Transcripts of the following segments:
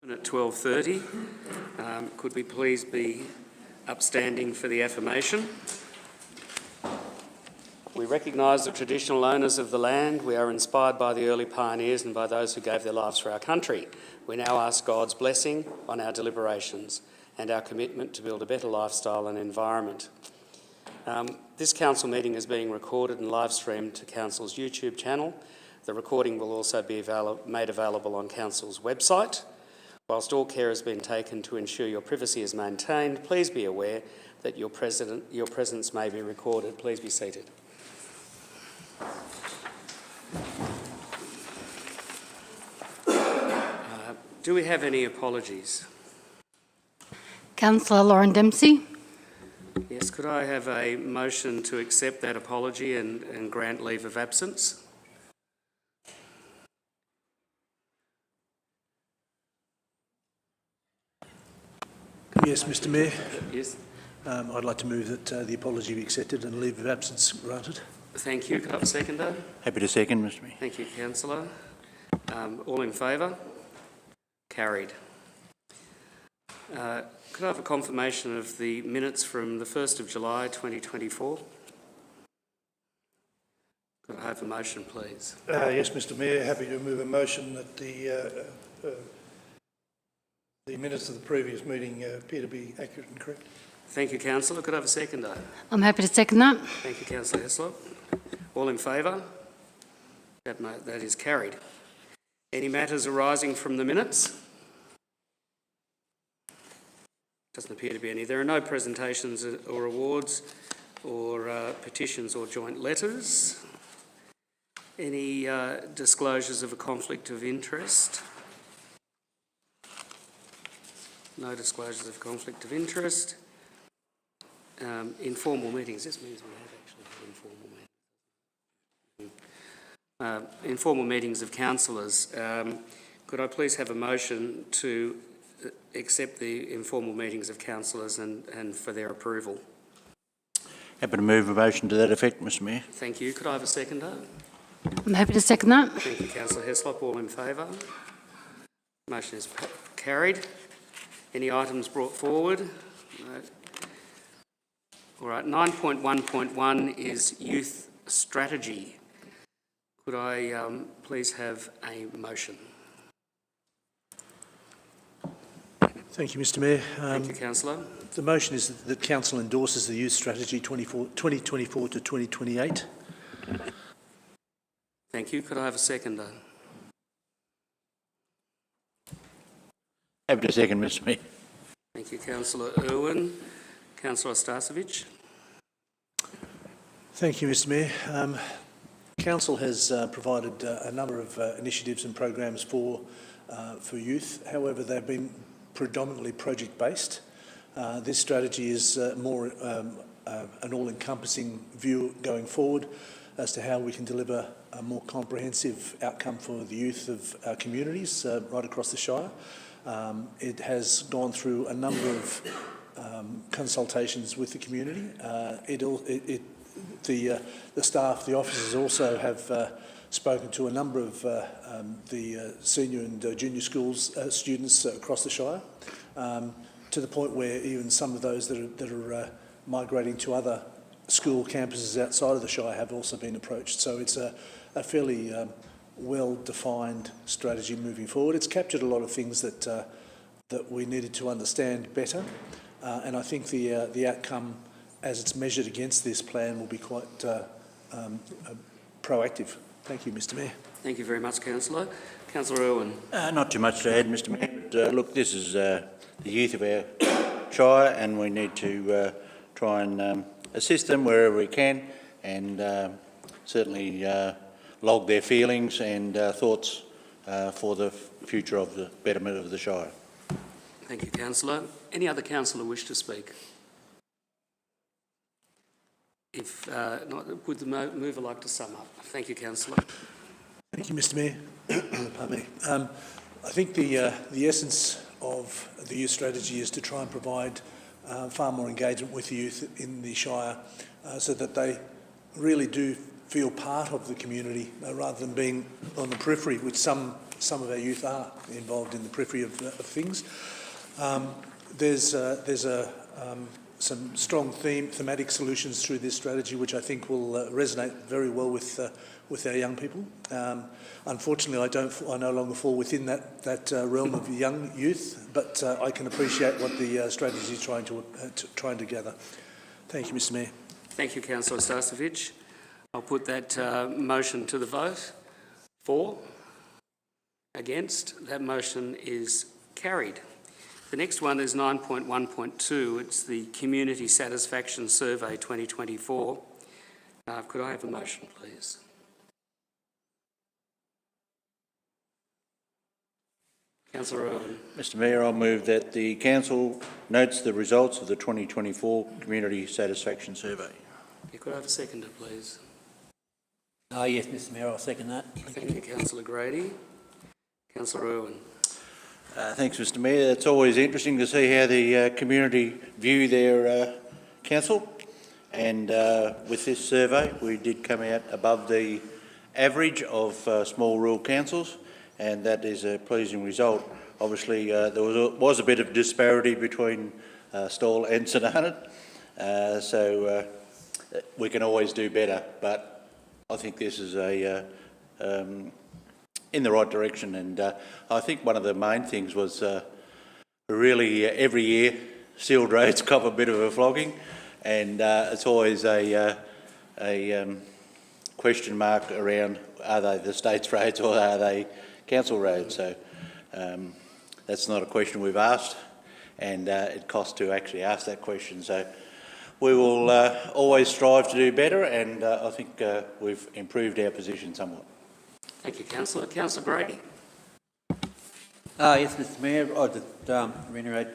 At 12:30, could we please be upstanding for the affirmation? We recognise the traditional owners of the land. We are inspired by the early pioneers and by those who gave their lives for our country. We now ask God's blessing on our deliberations and our commitment to build a better lifestyle and environment. This council meeting is being recorded and live streamed to Council's YouTube channel. The recording will also be made available on Council's website. Whilst all care has been taken to ensure your privacy is maintained, please be aware that your presence may be recorded. Please be seated. Do we have any apologies? Councillor Lauren Dempsey. Yes, could I have a motion to accept that apology and grant leave of absence? Yes, Mr Mayor. Yes. I'd like to move that the apology be accepted and leave of absence granted. Thank you. Could I have a seconder? Happy to second, Mr Mayor. Thank you, Councillor. All in favour? Carried. Could I have a confirmation of the minutes from the 1st of July 2024? Could I have a motion, please? Yes, Mr Mayor. Happy to move a motion that the minutes of the previous meeting appear to be accurate and correct. Thank you, Councillor. Could I have a seconder? I'm happy to second that. Thank you, Councillor Heslop. All in favour? That is carried. Any matters arising from the minutes? Doesn't appear to be any. There are no presentations or awards or petitions or joint letters. Any disclosures of a conflict of interest? No disclosures of conflict of interest. Informal meetings. This means we have actually had informal meetings. Informal meetings of councillors. Could I please have a motion to accept the informal meetings of councillors and for their approval? Happy to move a motion to that effect, Mr Mayor. Thank you. Could I have a seconder? I'm happy to second that. Thank you, Councillor Heslop. All in favour? Motion is carried. Any items brought forward? No. All right, 9.1.1 is youth strategy. Could I please have a motion? Thank you, Mr Mayor. Thank you, Councillor. The motion is that Council endorses the Youth Strategy 2024 to 2028. Thank you. Could I have a seconder? Happy to second, Mr Mayor. Thank you, Councillor Irwin. Councillor Stasevich. Thank you, Mr Mayor. Council has provided a number of initiatives and programs for youth. However, they've been predominantly project-based. This strategy is more an all-encompassing view going forward as to how we can deliver a more comprehensive outcome for the youth of our communities right across the Shire. It has gone through a number of consultations with the community. The staff, the officers also have spoken to a number of the senior and junior schools students across the Shire, to the point where even some of those that are migrating to other school campuses outside of the Shire have also been approached. So it's a fairly well-defined strategy moving forward. It's captured a lot of things that we needed to understand better, and I think the outcome, as it's measured against this plan, will be quite proactive. Thank you, Mr Mayor. Thank you very much, Councillor. Councillor Irwin. Not too much to add, Mr Mayor. But, look, this is the youth of our Shire, and we need to try and assist them wherever we can, and certainly log their feelings and thoughts for the future of the betterment of the Shire. Thank you, Councillor. Any other councillor wish to speak? If not, would the mover like to sum up? Thank you, Councillor. Thank you, Mr Mayor. Pardon me. I think the essence of the youth strategy is to try and provide far more engagement with the youth in the Shire so that they really do feel part of the community rather than being on the periphery, which some some of our youth are involved in the periphery of things. There's some strong thematic solutions through this strategy, which I think will resonate very well with our young people. Unfortunately, I no longer fall within that realm of young youth, but I can appreciate what the strategy is trying to gather. Thank you, Mr. Mayor. Thank you, Councillor Starcevic. I'll put that motion to the vote. For, against, that motion is carried. The next one is 9.1.2. It's the Community Satisfaction Survey 2024. Could I have a motion, please? Councillor Irwin. Mr Mayor, I'll move that the Council notes the results of the 2024 Community Satisfaction Survey. Could I have a seconder, please? Yes, Mr Mayor, I'll second that. Thank you, Councillor Grady. Councillor Irwin. Thanks, Mr Mayor. It's always interesting to see how the community view their council, and with this survey we did come out above the average of small rural councils, and that is a pleasing result. Obviously there was a bit of disparity between Stawell and St Arnaud, so we can always do better, but I think this is in the right direction, and I think one of the main things was really every year sealed roads cop a bit of a flogging, and it's always a question mark around, are they the state's roads or are they council roads? So that's not a question we've asked, and it costs to actually ask that question. So we will always strive to do better, and I think we've improved our position somewhat. Thank you, Councillor. Councillor Grady. Yes, Mr Mayor, I'd just reiterate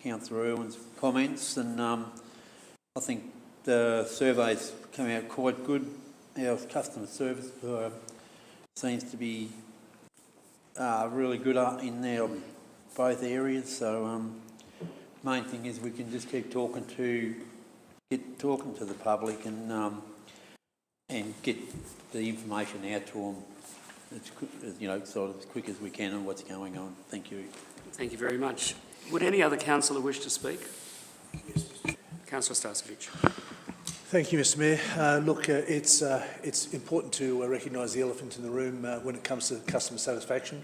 Councillor Irwin's comments, and I think the surveys come out quite good. Our customer service seems to be really good in there, both areas, so main thing is we can just keep talking to the public and get the information out to them as sort of as quick as we can on what's going on. Thank you. Thank you very much. Would any other councillor wish to speak? Yes, Councillor Starcevic. Thank you, Mr Mayor. Look, it's important to recognise the elephant in the room when it comes to customer satisfaction.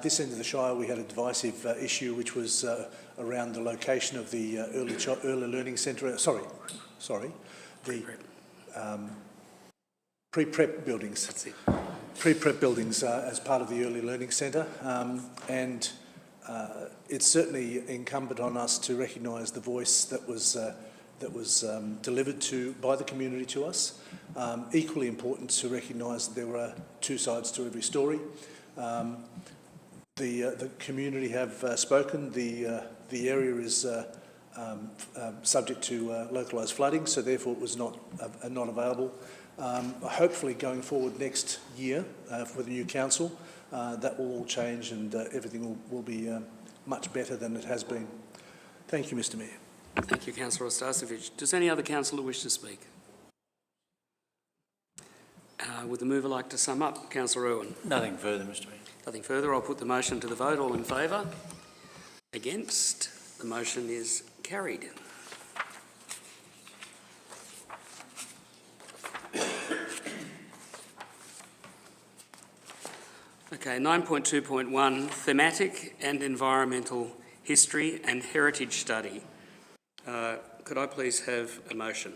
This end of the Shire, we had a divisive issue, which was around the location of the early learning centre. The pre-prep buildings. That's it. Pre-prep buildings as part of the early learning centre, and it's certainly incumbent on us to recognise the voice that was delivered by the community to us. Equally important to recognise that there were two sides to every story. The community have spoken. The area is subject to localised flooding, so therefore it was not available. Hopefully going forward next year for the new council, that will all change and everything will be much better than it has been. Thank you, Mr Mayor. Thank you, Councillor Starcevic. Does any other councillor wish to speak? Would the mover like to sum up? Councillor Irwin. Nothing further, Mr Mayor. Nothing further. I'll put the motion to the vote. All in favour? Against? The motion is carried. Okay, 9.2.1, Thematic and Environmental History and Heritage Study. Could I please have a motion?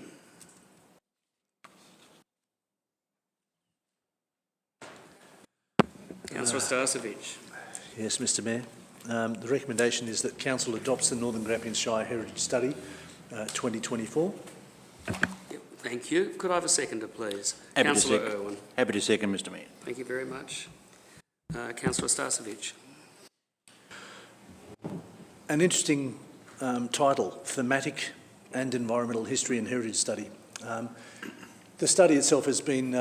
Councillor Starcevic. Yes, Mr Mayor. The recommendation is that Council adopts the Northern Grampians Shire Heritage Study 2024. Yep, thank you. Could I have a seconder, please? Happy Councillor Irwin. Happy to second, Mr Mayor. Thank you very much. Councillor Starcevic. An interesting title, Thematic and Environmental History and Heritage Study. The study itself has been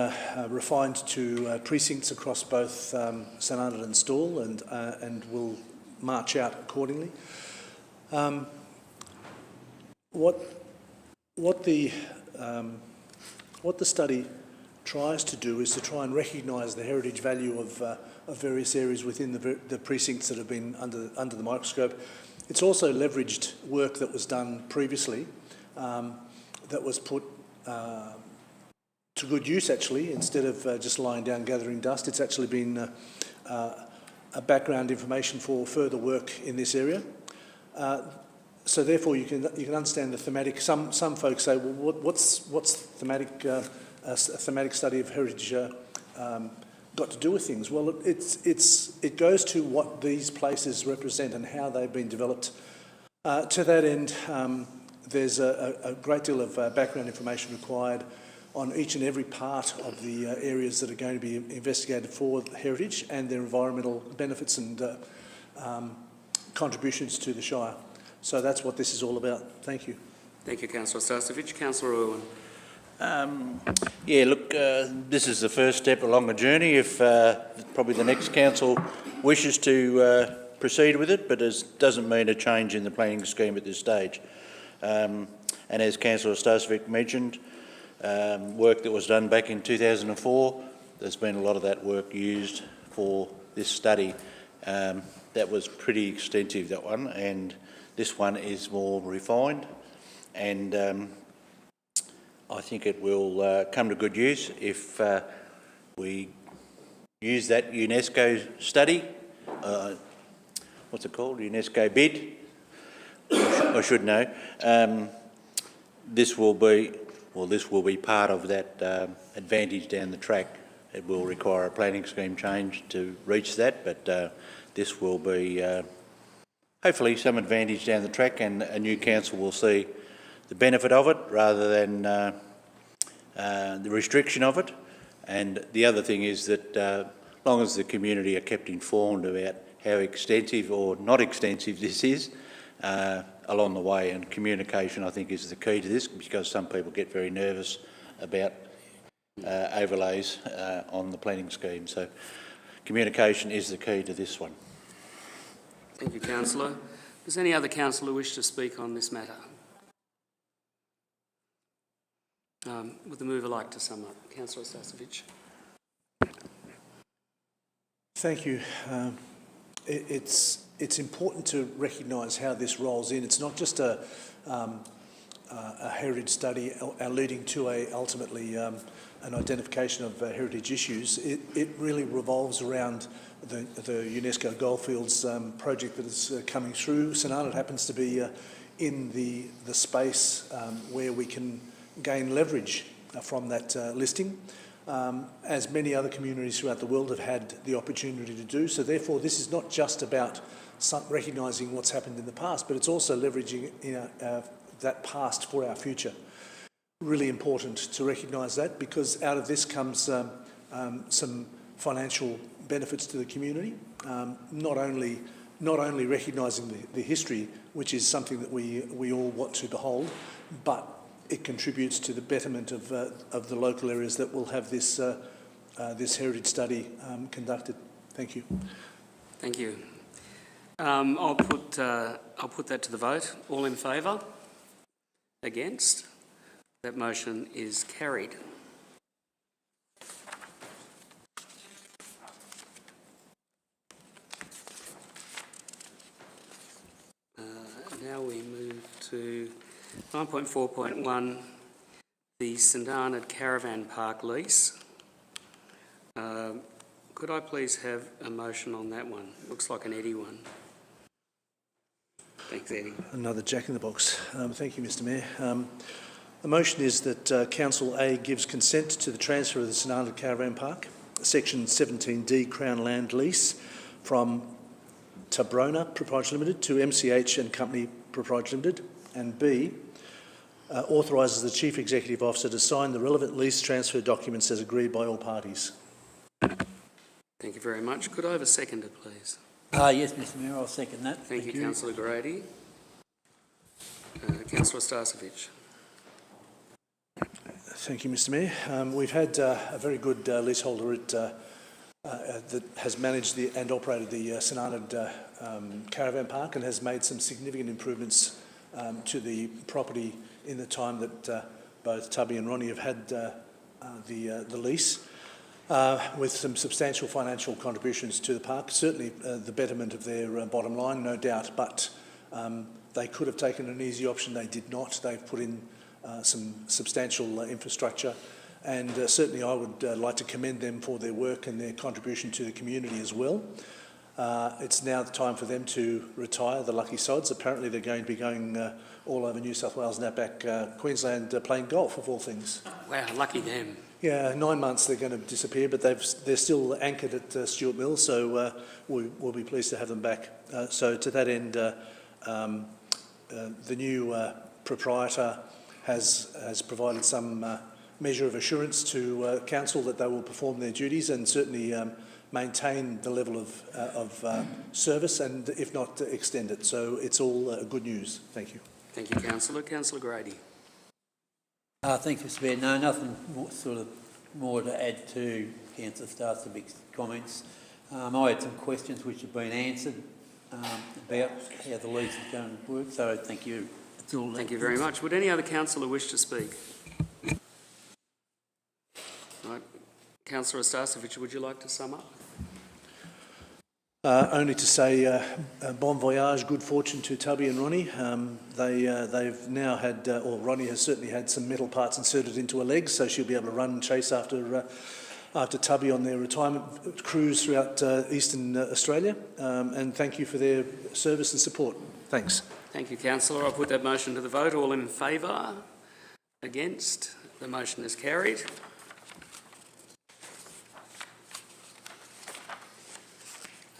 refined to precincts across both St Arnaud and Stawell, and will march out accordingly. What the study tries to do is to try and recognise the heritage value various areas within the precincts that have been under the microscope. It's also leveraged work that was done previously that was put to good use, actually. Instead of just lying down gathering dust, it's actually been a background information for further work in this area. So therefore, you can understand the thematic. Some folks say, well, what's thematic? A thematic study of heritage got to do with things? Well, it goes to what these places represent and how they've been developed. To that end, there's a great deal of background information required on each and every part of the areas that are going to be investigated for heritage and their environmental benefits and contributions to the Shire. So that's what this is all about. Thank you. Thank you, Councillor Starcevich. Councillor Irwin. Yeah, look, this is the first step along the journey. If probably the next council wishes to proceed with it, but it doesn't mean a change in the planning scheme at this stage. And as Councillor Starcevich mentioned, work that was done back in 2004, there's been a lot of that work used for this study. That was pretty extensive, that one, and this one is more refined, and I think it will come to good use if we use that UNESCO study, what's it called, UNESCO bid, I should know. This will be part of that advantage down the track. It will require a planning scheme change to reach that, but this will be hopefully some advantage down the track, and a new council will see the benefit of it rather than the restriction of it. And the other thing is that as long as the community are kept informed about how extensive or not extensive this is along the way, and communication I think is the key to this, because some people get very nervous about overlays on the planning scheme. So communication is the key to this one. Thank you, Councillor. Does any other councillor wish to speak on this matter? Would the mover like to sum up? Councillor Starcevich. Thank you. It's important to recognise how this rolls in. It's not just a heritage study leading to ultimately an identification of heritage issues. It really revolves around the UNESCO Goldfields project that is coming through. St Arnaud happens to be in the space where we can gain leverage from that listing, as many other communities throughout the world have had the opportunity to do. So therefore, this is not just about recognising what's happened in the past, but it's also leveraging that past for our future. Really important to recognise that, because out of this comes some financial benefits to the community. Not only recognising the history, which is something that we all want to behold, but it contributes to the betterment of the local areas that will have this this heritage study conducted. Thank you. Thank you. I'll put that to the vote. All in favour? Against? That motion is carried. Now we move to 9.4.1, the St Arnaud Caravan Park lease. Could I please have a motion on that one? Looks like an Eddie one. Thanks, Eddie. Another jack in the box. Thank you, Mr Mayor. The motion is that Council A gives consent to the transfer of the St Arnaud Caravan Park, Section 17D Crown Land Lease, from Tabrona Proprietary Limited to MCH and Company Proprietary Limited, and B, authorises the Chief Executive Officer to sign the relevant lease transfer documents as agreed by all parties. Thank you very much. Could I have a seconder, please? Yes, Mr Mayor, I'll second that. Thank you, Councillor Grady. Councillor Starcevich. Thank you, Mr Mayor. We've had a very good leaseholder that has managed and operated the St Arnaud Caravan Park and has made some significant improvements to the property in the time that both Tubby and Ronnie have had the lease. with some substantial financial contributions to the park. Certainly the betterment of their bottom line, no doubt, but they could have taken an easy option. They did not. They've put in some substantial infrastructure, and certainly I would like to commend them for their work and their contribution to the community as well. It's now the time for them to retire, the lucky sods. Apparently they're going to be going all over New South Wales and outback Queensland playing golf, of all things. Wow, lucky them. Yeah, 9 months they're going to disappear, but they're still anchored at Stuart Mill, so we'll be pleased to have them back. So to that end, the new proprietor has provided some measure of assurance to council that they will perform their duties and certainly maintain the level of service and, if not, extend it. So it's all good news. Thank you. Thank you, Councillor. Councillor Grady. Thank you, Mr Mayor. No, nothing more to add to Councillor Starcevic's comments. I had some questions which have been answered about how the lease is going to work, so thank you. That's all. Thank you very much. Would any other councillor wish to speak? Right. Councillor Starcevic, would you like to sum up? Only to say bon voyage, good fortune to Tubby and Ronnie. They've now had, or Ronnie has certainly had some metal parts inserted into her legs, so she'll be able to run and chase after Tubby on their retirement cruise throughout eastern Australia. And thank you for their service and support. Thanks. Thank you, Councillor. I'll put that motion to the vote. All in favour? Against? The motion is carried.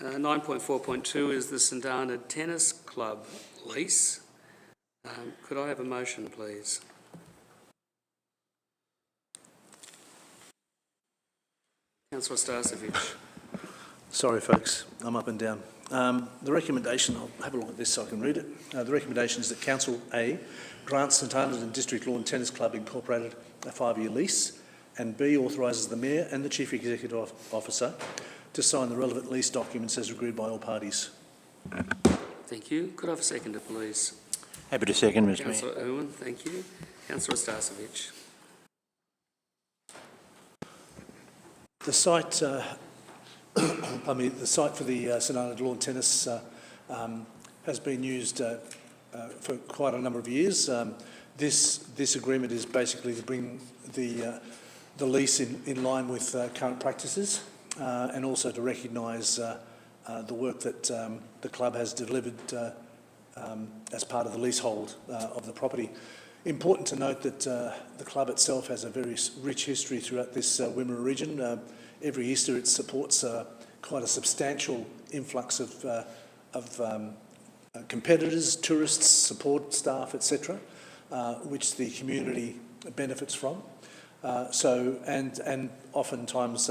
Uh, 9.4.2 is the St Arnaud Tennis Club lease. Could I have a motion, please? Councillor Starcevic. Sorry, folks, I'm up and down. The recommendation, I'll have a look at this so I can read it. The recommendation is that Council A grants St Arnaud and District Lawn Tennis Club Incorporated a 5-year lease, and B authorises the Mayor and the Chief Executive Officer to sign the relevant lease documents as agreed by all parties. Thank you. Could I have a seconder, please? Happy to second, Mr Mayor. Councillor Irwin, thank you. Councillor Starcevic. The site, the site for the St Arnaud Lawn Tennis has been used for quite a number of years. This agreement is basically to bring the lease in line with current practices. And also to recognise the work that the club has delivered as part of the leasehold of the property. Important to note that the club itself has a very rich history throughout this Wimmera region. Every Easter it supports quite a substantial influx of competitors, tourists, support staff, etc., which the community benefits from. And oftentimes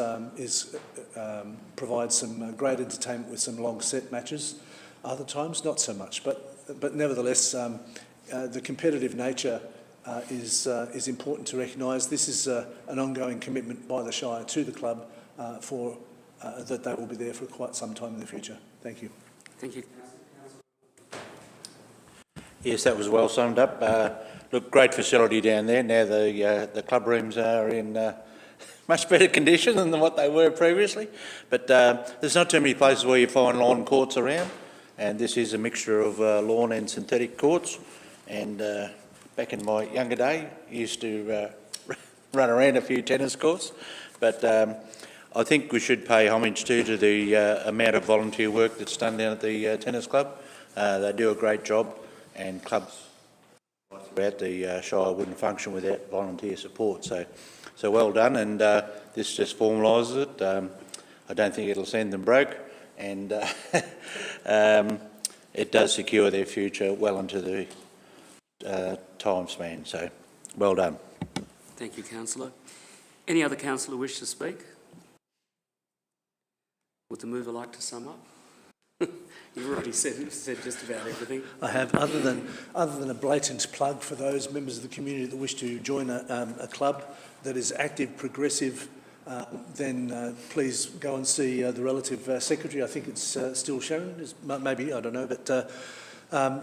provides some great entertainment with some long set matches. Other times not so much, but nevertheless the competitive nature is important to recognise. This is an ongoing commitment by the Shire to the club for that they will be there for quite some time in the future. Thank you. Thank you. Yes, that was well summed up. Look, great facility down there. Now the club rooms are in much better condition than what they were previously. But there's not too many places where you find lawn courts around, and this is a mixture of lawn and synthetic courts. And back in my younger day, I used to run around a few tennis courts. But I think we should pay homage to the amount of volunteer work that's done down at the tennis club. They do a great job, and clubs throughout the Shire wouldn't function without volunteer support. So well done, and this just formalises it. I don't think it'll send them broke, and it does secure their future well into the time span. So well done. Thank you, Councillor. Any other councillor wish to speak? Would the mover like to sum up? You've already said just about everything. I have, other than a blatant plug for those members of the community that wish to join a club that is active, progressive, then please go and see the relative secretary. I think it's still Sharon, maybe, I don't know, but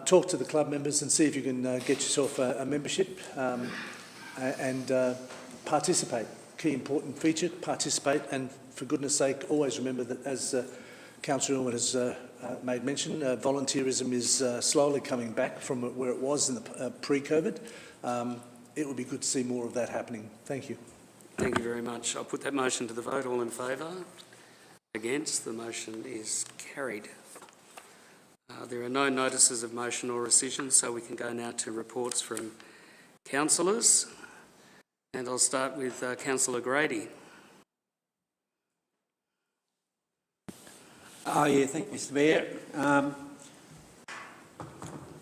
talk to the club members and see if you can get yourself a membership and participate. key important feature, participate, and for goodness sake, always remember that, as Councillor Irwin has made mention, volunteerism is slowly coming back from where it was in the pre-COVID. It would be good to see more of that happening. Thank you. Thank you very much. I'll put that motion to the vote. All in favour? Against? The motion is carried. There are no notices of motion or rescission, so we can go now to reports from councillors. And I'll start with Councillor Grady. Oh, yeah, thank you, Mr Mayor.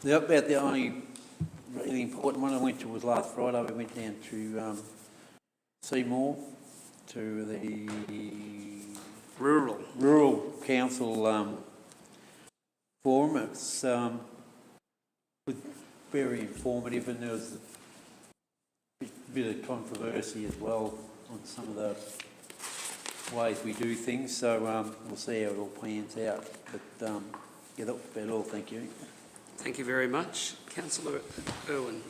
About the only really important one I went to was last Friday. We went down to Seymour to the Rural Council forum. It's very informative, and there was a bit of controversy as well on some of the ways we do things, so we'll see how it all pans out. But yeah, that was about all. Thank you. Thank you very much. Councillor Irwin.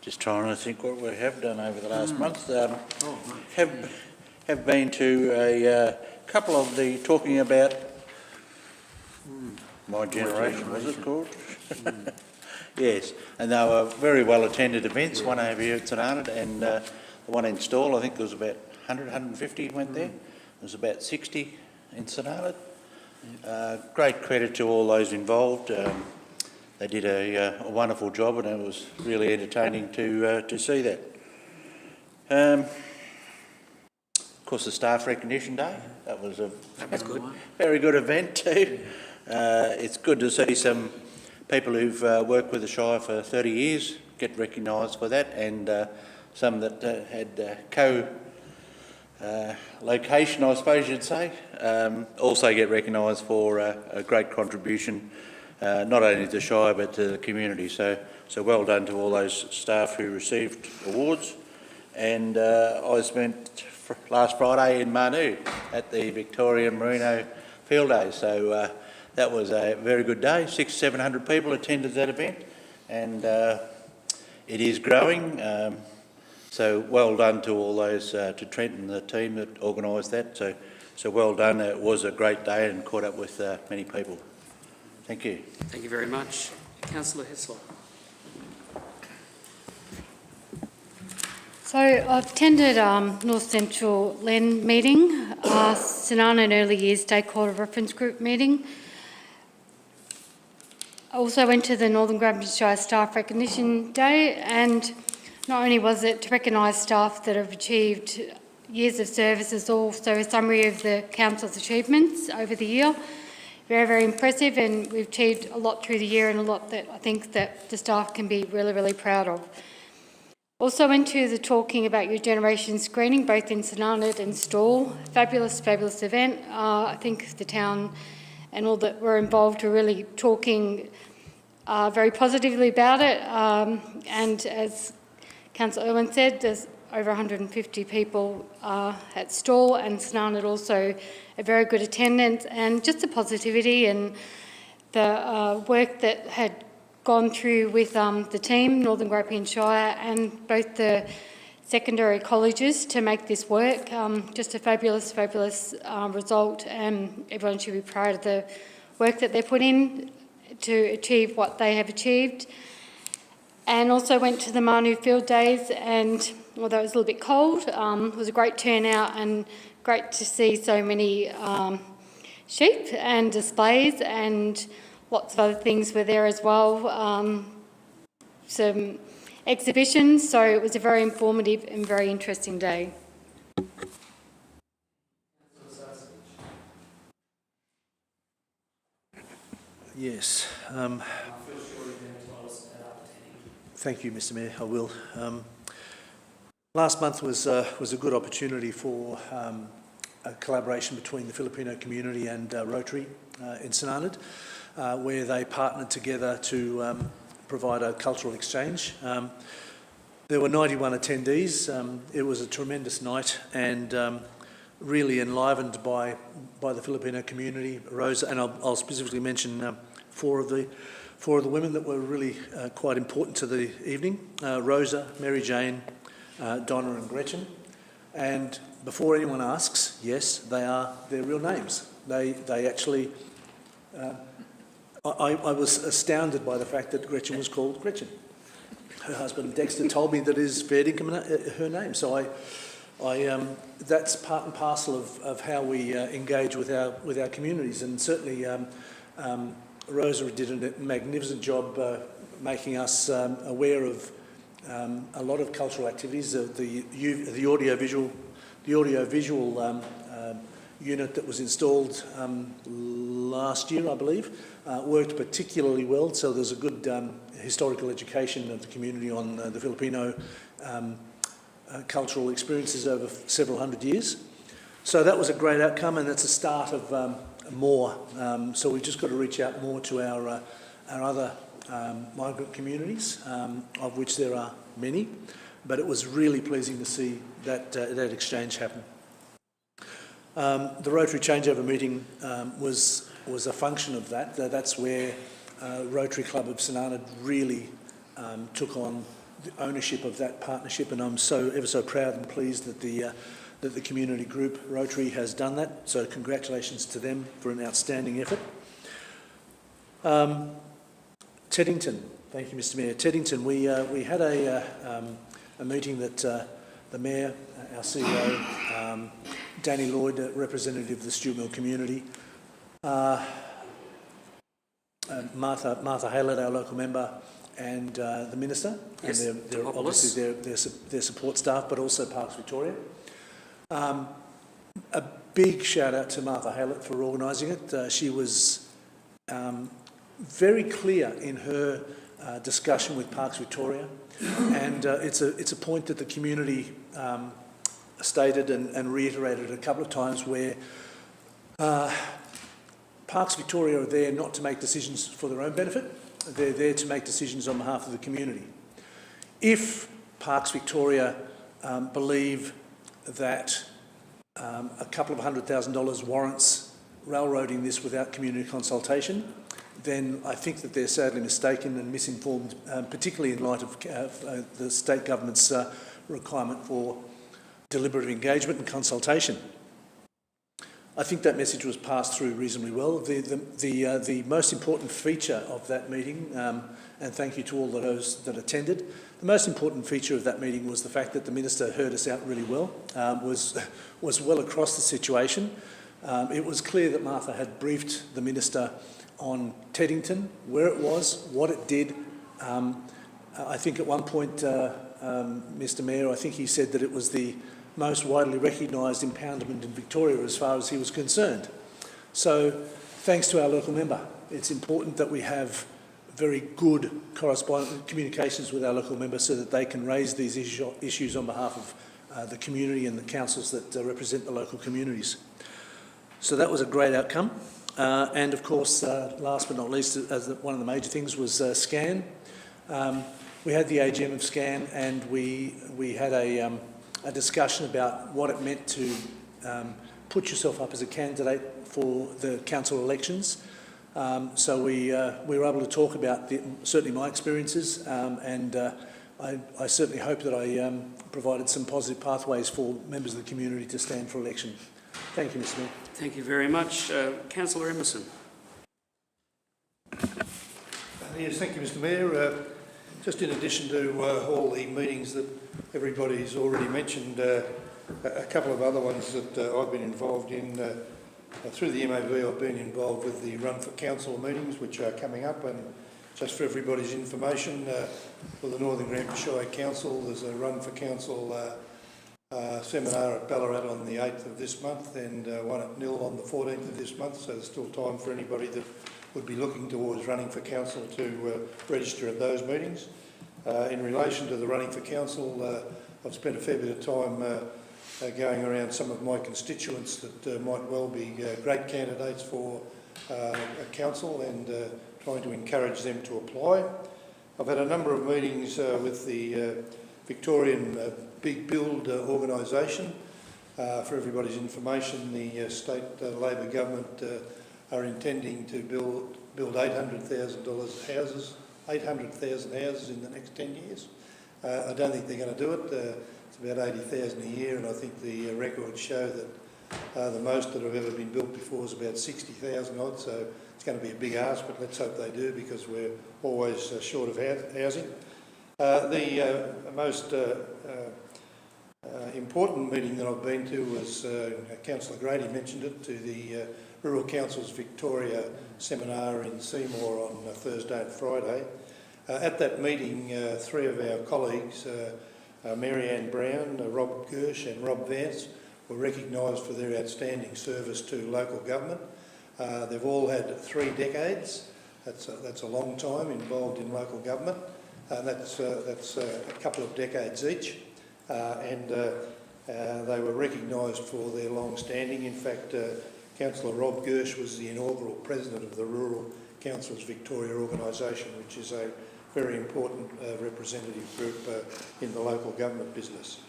Just trying to think what we have done over the last month. Have been to a couple of the talking about my generation, was it called? Yes, and they were very well attended events. One over here at St Arnaud, and the one in Stawell, I think there was about 100, 150 went there. There was about 60 in St Arnaud. Great credit to all those involved. They did a wonderful job, and it was really entertaining to see that. Of course, the Staff Recognition Day, that was good. Very good event too. It's good to see some people who've worked with the Shire for 30 years get recognised for that, and some that had location, I suppose you'd say, also get recognised for a great contribution, not only to the Shire but to the community. So well done to all those staff who received awards. And I spent last Friday in Manu at the Victorian Merino Field Day, so that was a very good day. 600-700 people attended that event, and it is growing. So well done to all those, to Trent and the team that organised that. So well done. It was a great day and caught up with many people. Thank you. Thank you very much. Councillor Hessler. So I've attended North Central LEN meeting, St Arnaud Early Years Stakeholder Reference Group meeting. I also went to the Northern Grampians Shire Staff Recognition Day, and not only was it to recognise staff that have achieved years of service, it's also a summary of the Council's achievements over the year. Very, very impressive, and we've achieved a lot through the year and a lot that I think that the staff can be really, really proud of. Also went to the Talking About Your Generation screening, both in St Arnaud and Stawell. Fabulous, fabulous event. I think the town and all that were involved were really talking very positively about it. And as Councillor Irwin said, there's over 150 people at Stawell, and St Arnaud also a very good attendance, and just the positivity and the work that had gone through with the team, Northern Grampians Shire, and both the secondary colleges to make this work. Just a fabulous, fabulous result, and everyone should be proud of the work that they put in to achieve what they have achieved. And also went to the Manu Field Days, and although it was a little bit cold, it was a great turnout and great to see so many sheep and displays, and lots of other things were there as well. Some exhibitions, so it was a very informative and very interesting day. Yes. Thank you, Mr Mayor. I will. Last month was a good opportunity for a collaboration between the Filipino community and Rotary in St Arnaud, where they partnered together to provide a cultural exchange. There were 91 attendees. It was a tremendous night, and really enlivened by the Filipino community. Rosa, and I'll specifically mention four of the women that were really quite important to the evening. Rosa, Mary Jane, Donna and Gretchen. And before anyone asks, yes, they are their real names. They actually... I was astounded by the fact that Gretchen was called Gretchen. Her husband Dexter told me that it is fair income her name. So that's part and parcel of how we engage with our communities. And certainly Rosa did a magnificent job making us aware of a lot of cultural activities. The audiovisual unit that was installed last year, I believe, worked particularly well. So there's a good historical education of the community on the Filipino cultural experiences over several hundred years. So that was a great outcome, and that's a start of more. So we've just got to reach out more to our other migrant communities, of which there are many. But it was really pleasing to see that exchange happen. The Rotary Changeover meeting was a function of that. That's where Rotary Club of St Arnaud really took on the ownership of that partnership, and I'm ever so proud and pleased that the community group Rotary has done that. So congratulations to them for an outstanding effort. Teddington, thank you, Mr. Mayor. Teddington, we had a meeting that the Mayor, our CEO, Danny Lloyd, representative of the Stewart Mill community, Martha Haylett, our local member, and the Minister, yes, and their obviously their support staff, but also Parks Victoria. A big shout out to Martha Haylett for organising it. She was very clear in her discussion with Parks Victoria, and it's a point that the community stated and reiterated a couple of times, where Parks Victoria are there not to make decisions for their own benefit. They're there to make decisions on behalf of the community. If Parks Victoria believe that a couple of $100,000 warrants railroading this without community consultation, then I think that they're sadly mistaken and misinformed, particularly in light of the state government's requirement for deliberative engagement and consultation. I think that message was passed through reasonably well. The most important feature of that meeting, and thank you to all of those that attended, the most important feature of that meeting was the fact that the Minister heard us out really well, was well across the situation. It was clear that Martha had briefed the Minister on Teddington, where it was, what it did. I think at one point, Mr. Mayor, I think he said that it was the most widely recognised impoundment in Victoria as far as he was concerned. So thanks to our local member. It's important that we have very good communications with our local members so that they can raise these issues on behalf of the community and the councils that represent the local communities. So that was a great outcome. And of course, last but not least, one of the major things was SCAN. We had the AGM of SCAN, and we had a discussion about what it meant to put yourself up as a candidate for the council elections. So we were able to talk about certainly my experiences, and I certainly hope that I provided some positive pathways for members of the community to stand for election. Thank you, Mr. Mayor. Thank you very much. Councillor Emerson. Yes, thank you, Mr. Mayor. Just in addition to all the meetings that everybody's already mentioned, a couple of other ones that I've been involved in. Through the MAV, I've been involved with the Run for Council meetings, which are coming up, and just for everybody's information, for the Northern Grampians Shire Council, there's a Run for Council seminar at Ballarat on the 8th of this month, and one at Nil on the 14th of this month, so there's still time for anybody that would be looking towards running for council to register at those meetings. In relation to the running for council, I've spent a fair bit of time going around some of my constituents that might well be great candidates for a council, and trying to encourage them to apply. I've had a number of meetings with the Victorian Big Build organisation. For everybody's information, the state Labor government are intending to build $800,000 houses, 800,000 houses in the next 10 years. I don't think they're going to do it. It's about 80,000 a year, and I think the records show that the most that have ever been built before is about 60,000 odd, so it's going to be a big ask, but let's hope they do, because we're always short of housing. The most important meeting that I've been to was, Councillor Grady mentioned it, to the Rural Councils Victoria seminar in Seymour on Thursday and Friday. At that meeting, three of our colleagues, Mary Ann Brown, Rob Gersh and Rob Vance, were recognised for their outstanding service to local government. They've all had 3 decades. That's a long time involved in local government. That's a couple of decades each. And they were recognised for their long standing. In fact, Councillor Rob Gersh was the inaugural president of the Rural Councils Victoria organisation, which is a very important representative group in the local government business.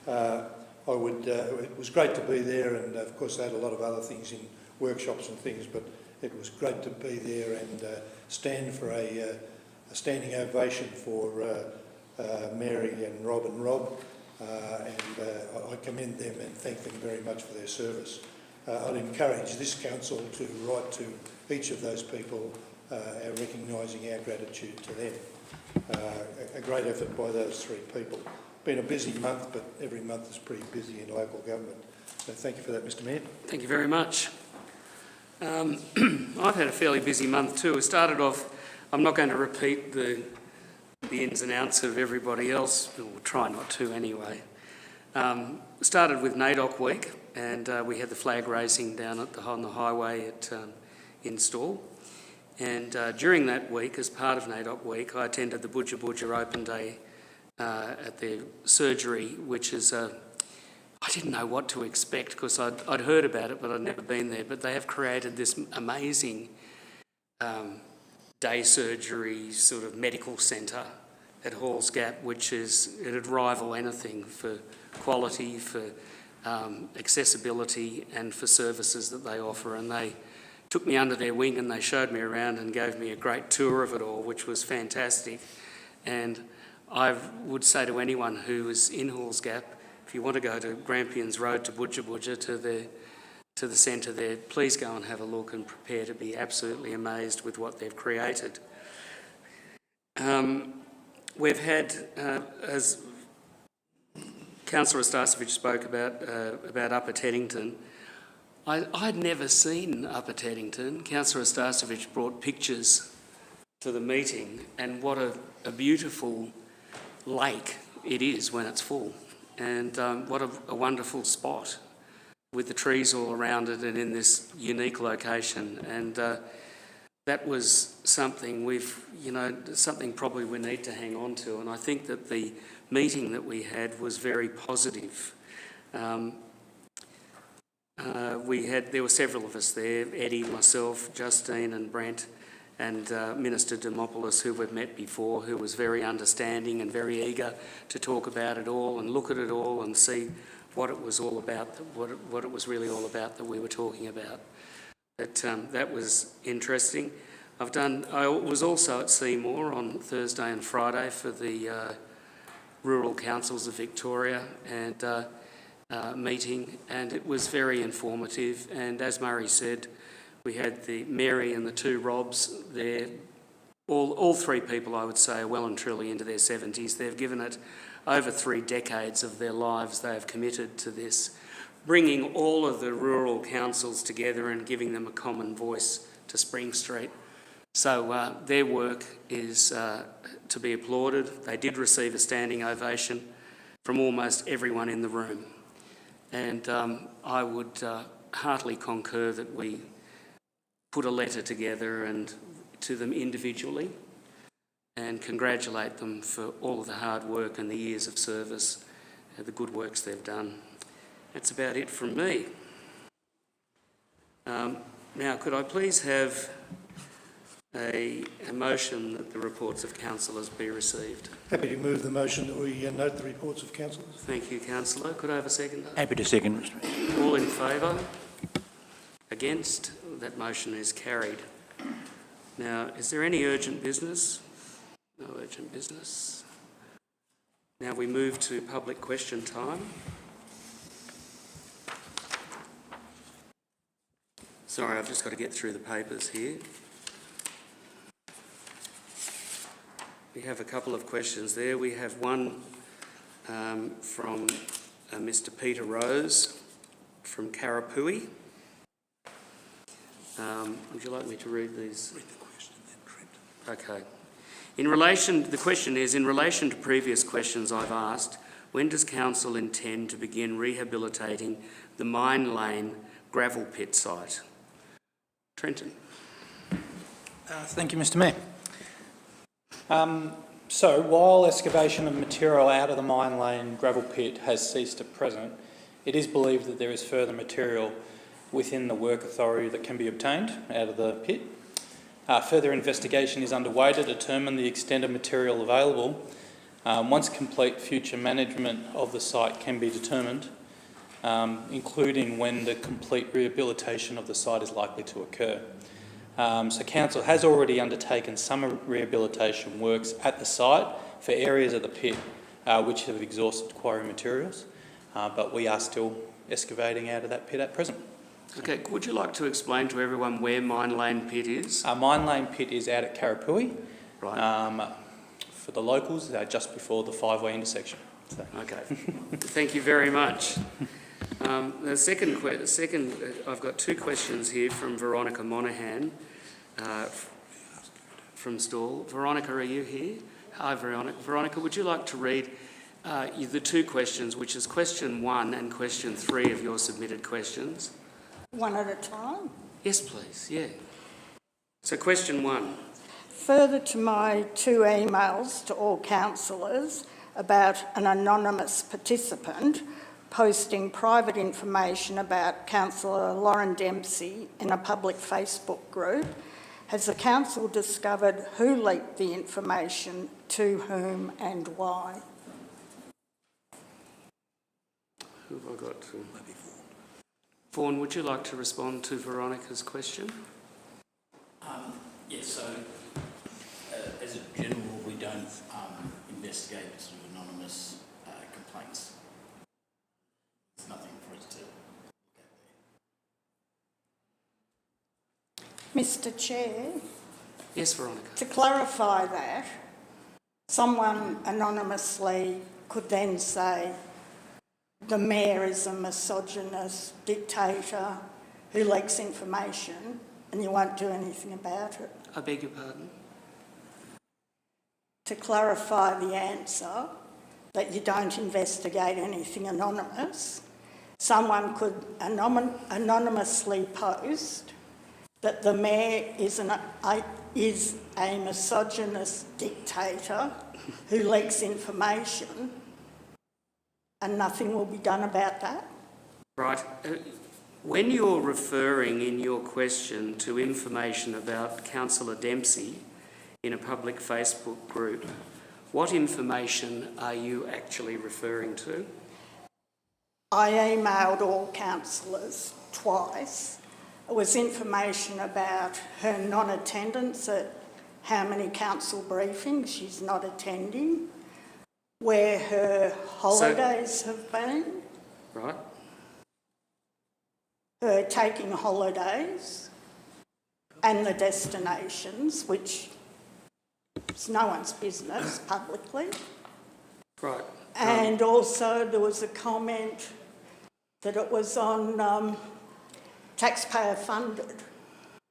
It was great to be there, and of course they had a lot of other things in workshops and things, but it was great to be there and stand for a standing ovation for Mary and Rob I commend them and thank them very much for their service. I'd encourage this council to write to each of those people recognising our gratitude to them. A great effort by those 3 people. Been a busy month, but every month is pretty busy in local government. So thank you for that, Mr Mayor. Thank you very much. I've had a fairly busy month too. We started off, I'm not going to repeat the ins and outs of everybody else, we'll try not to anyway. Started with NAIDOC week, and we had the flag raising down on the highway at Install. And during that week, as part of NAIDOC week, I attended the Budja Budja Open Day at their surgery, which is I didn't know what to expect because I'd heard about it, but I'd never been there. But they have created this amazing day surgery sort of medical centre at Halls Gap, which is, it'd rival anything for quality, for accessibility and for services that they offer. And they took me under their wing and they showed me around and gave me a great tour of it all, which was fantastic. And I would say to anyone who is in Halls Gap, if you want to go to Grampians Road to Budja Budja to the centre there, please go and have a look and prepare to be absolutely amazed with what they've created. We've had, as Councillor Stasevich spoke about Upper Teddington, I'd never seen Upper Teddington. Councillor Stasevich brought pictures to the meeting, and what a beautiful lake it is when it's full, and what a wonderful spot with the trees all around it and in this unique location. And that was something something probably we need to hang on to, and I think that the meeting that we had was very positive. There were several of us there, Eddie, myself, Justine and Brent, and Minister Demopoulos, who we've met before, who was very understanding and very eager to talk about it all and look at it all and see what it was all about, what it was really all about that we were talking about. That was interesting. I was also at Seymour on Thursday and Friday for the Rural Councils of Victoria and meeting, and it was very informative. And as Murray said, we had the Mary and the 2 Robs there. All 3 people, I would say, are well and truly into their 70s. They've given it over 3 decades of their lives. They have committed to this, bringing all of the rural councils together and giving them a common voice to Spring Street. So their work is to be applauded. They did receive a standing ovation from almost everyone in the room. And I would heartily concur that we put a letter together and to them individually and congratulate them for all of the hard work and the years of service and the good works they've done. That's about it from me. Now, could I please have a motion that the reports of councillors be received? Happy to move the motion that we note the reports of councillors. Thank you, councillor. Could I have a second? Happy to second, Mr Mayor. All in favour? Against? That motion is carried. Now, is there any urgent business? No urgent business. Now we move to public question time. Sorry, I've just got to get through the papers here. We have a couple of questions there. We have one from Mr. Peter Rose from Karapui. Would you like me to read these? Read the question then, Trent. Okay. The question is, in relation to previous questions I've asked, when does Council intend to begin rehabilitating the Mine Lane gravel pit site? Trenton. Thank you, Mr Mayor. So, while excavation of material out of the Mine Lane gravel pit has ceased at present, it is believed that there is further material within the work authority that can be obtained out of the pit. Further investigation is underway to determine the extent of material available. Once complete, future management of the site can be determined, including when the complete rehabilitation of the site is likely to occur. So Council has already undertaken some rehabilitation works at the site for areas of the pit which have exhausted quarry materials, but we are still excavating out of that pit at present. Okay, would you like to explain to everyone where Mine Lane Pit is? Mine Lane Pit is out at Karapui. Right. For the locals, just before the 5-way intersection. So. Okay, thank you very much. The second, I've got two questions here from Veronica Monaghan from Stawell. Veronica, are you here? Hi, Veronica. Veronica, would you like to read the two questions, which is question 1 and question 3 of your submitted questions? One at a time? Yes, please, yeah. So question 1. Further to my 2 emails to all councillors about an anonymous participant posting private information about Councillor Lauren Dempsey in a public Facebook group, has the council discovered who leaked the information, to whom and why? Who have I got to? Vaughan, would you like to respond to Veronica's question? Yes, so as a general rule, we don't investigate sort of anonymous complaints. There's nothing for us to look at there. Mr Chair? Yes, Veronica. To clarify that, someone anonymously could then say the Mayor is a misogynist dictator who leaks information and you won't do anything about it. I beg your pardon? To clarify the answer, that you don't investigate anything anonymous, someone could anonymously post that the Mayor is a misogynist dictator who leaks information, and nothing will be done about that? Right. When you're referring in your question to information about Councillor Dempsey in a public Facebook group, what information are you actually referring to? I emailed all councillors twice. It was information about her non-attendance at how many council briefings she's not attending, where her holidays have been. Right. Her taking holidays and the destinations, which is no one's business publicly. Right. And also there was a comment that it was on taxpayer funded,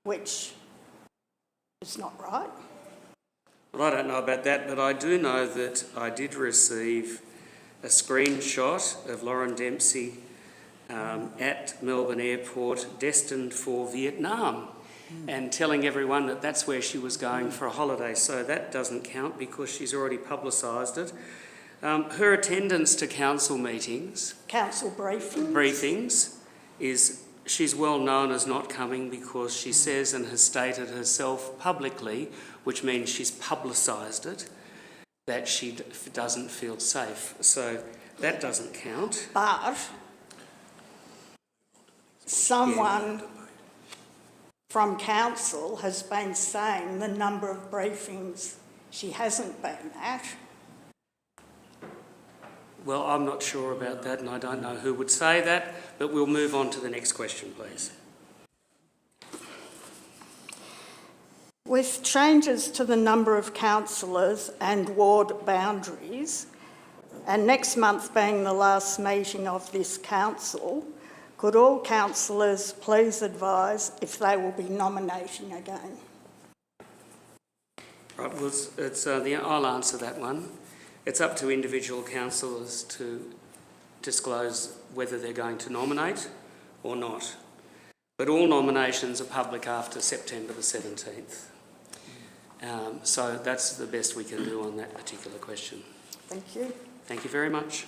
which is not right. Well, I don't know about that, but I do know that I did receive a screenshot of Lauren Dempsey at Melbourne Airport, destined for Vietnam, and telling everyone that that's where she was going for a holiday. So that doesn't count because she's already publicised it. Her attendance to council meetings... Council briefings? Briefings is... She's well known as not coming because she says and has stated herself publicly, which means she's publicised it, that she doesn't feel safe. So that doesn't count. But someone from council has been saying the number of briefings she hasn't been at. Well, I'm not sure about that, and I don't know who would say that, but we'll move on to the next question, please. With changes to the number of councillors and ward boundaries, and next month being the last meeting of this council, could all councillors please advise if they will be nominating again? Right, well, I'll answer that one. It's up to individual councillors to disclose whether they're going to nominate or not. But all nominations are public after September the 17th. So that's the best we can do on that particular question. Thank you. Thank you very much.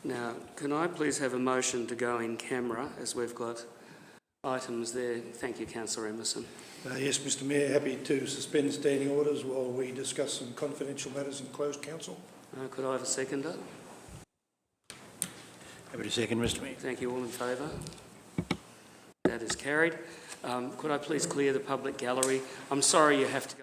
Now, can I please have a motion to go in camera, as we've got items there? Thank you, Councillor Emerson. Yes, Mr Mayor, happy to suspend standing orders while we discuss some confidential matters in closed council. Could I have a seconder? Happy to second, Mr Mayor. Thank you. All in favour? That is carried. Could I please clear the public gallery? I'm sorry you have to go.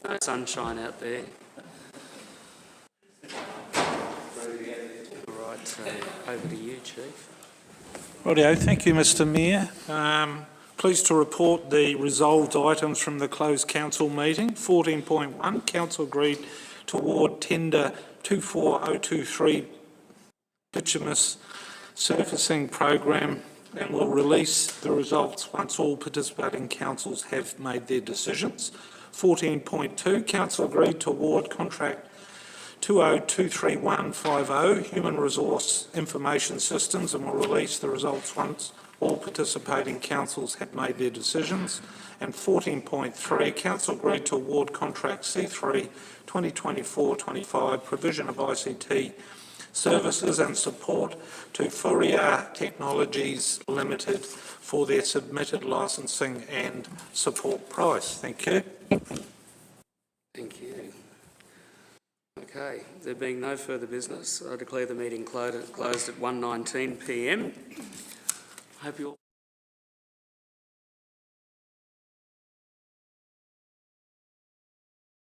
no sunshine out there. All right, over to you, Chief. Rightio, thank you, Mr Mayor. Pleased to report the resolved items from the closed council meeting. 14.1, council agreed to award tender 24023 bituminous surfacing program and will release the results once all participating councils have made their decisions. 14.2, council agreed to award contract 2023150 Human Resource Information Systems and will release the results once all participating councils have made their decisions. And 14.3, council agreed to award contract C3 2024-25 provision of ICT services and support to Fourier Technologies Limited for their submitted licensing and support price. Thank you. Thank you. Okay, there being no further business, I declare the meeting closed at 1:19 p.m. Hope you all